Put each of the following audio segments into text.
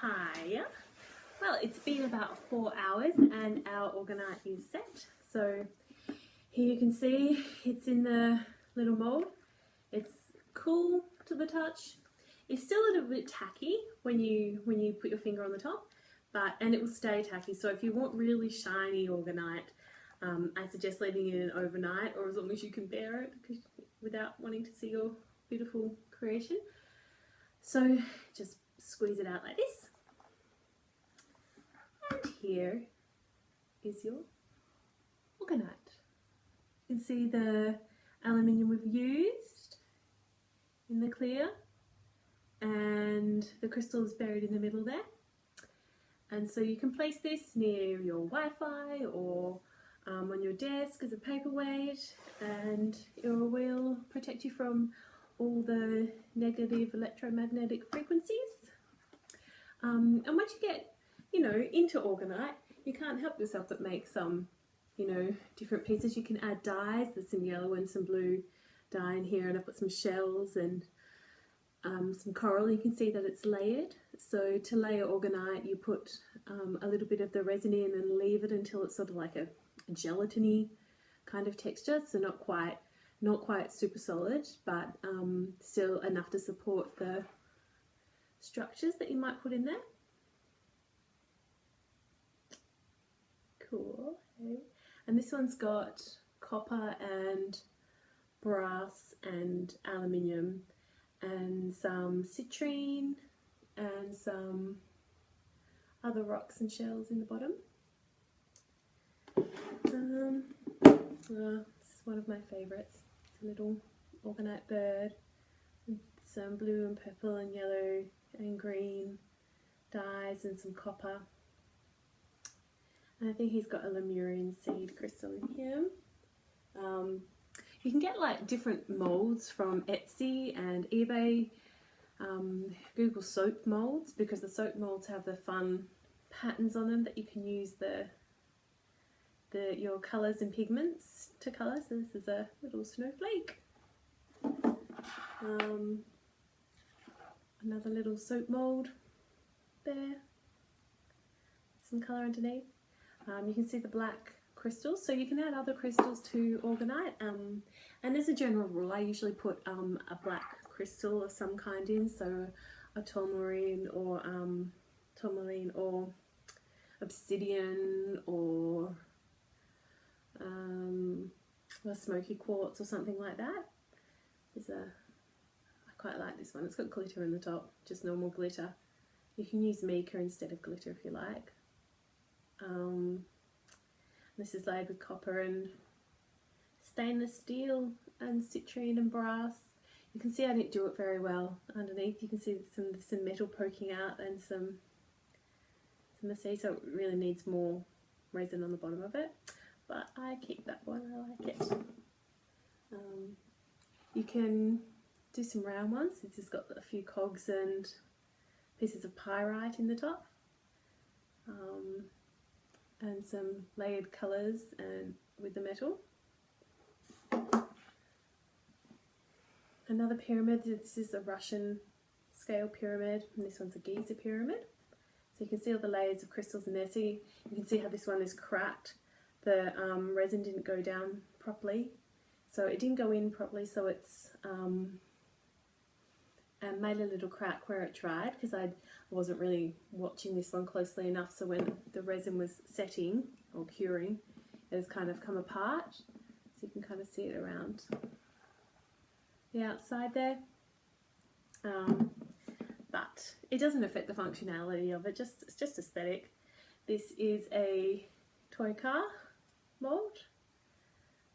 Hi. Well, it's been about 4 hours and our Orgonite is set. So here you can see it's in the little mould. It's cool to the touch. It's still a little bit tacky when you put your finger on the top, and it will stay tacky. So if you want really shiny Orgonite, I suggest leaving it in overnight, or as long as you can bear it, without wanting to see your beautiful creation. So just squeeze it out like this. And here is your Orgonite. You can see the aluminium we've used in the clear, and the crystal is buried in the middle there. And so you can place this near your Wi-Fi or on your desk as a paperweight, and it will protect you from all the negative electromagnetic frequencies. And once you get, into Orgonite, you can't help yourself but make some, different pieces. You can add dyes. There's some yellow and some blue dye in here, and I've put some shells and some coral. You can see that it's layered. So to layer Orgonite, you put a little bit of the resin in and leave it until it's sort of like a gelatiny kind of texture. So not quite super solid, but still enough to support the structures that you might put in there. Cool. Okay. And this one's got copper and brass and aluminium and some citrine and some other rocks and shells in the bottom. It's one of my favourites. It's a little Orgonite bird with some blue and purple and yellow and green dyes and some copper. And I think he's got a Lemurian seed crystal in here. You can get like different molds from Etsy and eBay. Google soap molds, because the soap molds have the fun patterns on them that you can use your colours and pigments to colour. So this is a little snowflake. Another little soap mould there. Some colour underneath. You can see the black crystals, so you can add other crystals to Orgonite. And as a general rule, I usually put a black crystal of some kind in, so a tourmaline or obsidian or a smoky quartz or something like that. I quite like this one. It's got glitter in the top, just normal glitter. You can use mica instead of glitter if you like. This is laid with copper and stainless steel and citrine and brass. You can see I didn't do it very well underneath. You can see some metal poking out and some sea, so it really needs more resin on the bottom of it. But I keep that one, I like it. You can do some round ones. It's just got a few cogs and pieces of pyrite in the top. And some layered colours and with the metal. Another pyramid. This is a Russian scale pyramid, and this one's a Giza pyramid. So you can see all the layers of crystals in there. So you can see how this one is cracked. The resin didn't go down properly, so it didn't go in properly. So it's and made a little crack where it dried, because I wasn't really watching this one closely enough. So when the resin was setting or curing, it has kind of come apart. So you can kind of see it around the outside there. But it doesn't affect the functionality of it, it's just aesthetic. This is a toy car mould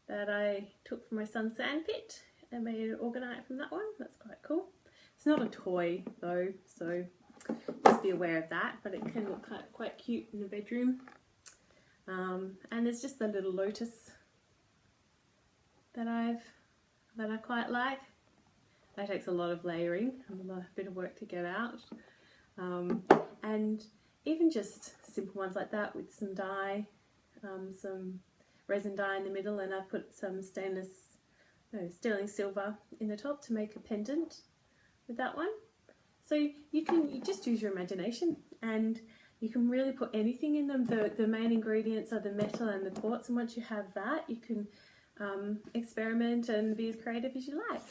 that I took from my son's sandpit and made an Orgonite from that one. That's quite cool. It's not a toy though, so just be aware of that, but it can look quite cute in the bedroom. And there's just the little lotus that I quite like. That takes a lot of layering and a bit of work to get out. And even just simple ones like that with some dye, some resin dye in the middle, and I've put some sterling silver in the top to make a pendant with that one. So you just use your imagination, and you can really put anything in them. The main ingredients are the metal and the quartz, and once you have that, you can experiment and be as creative as you like.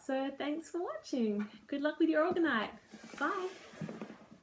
So thanks for watching. Good luck with your Orgonite. Bye.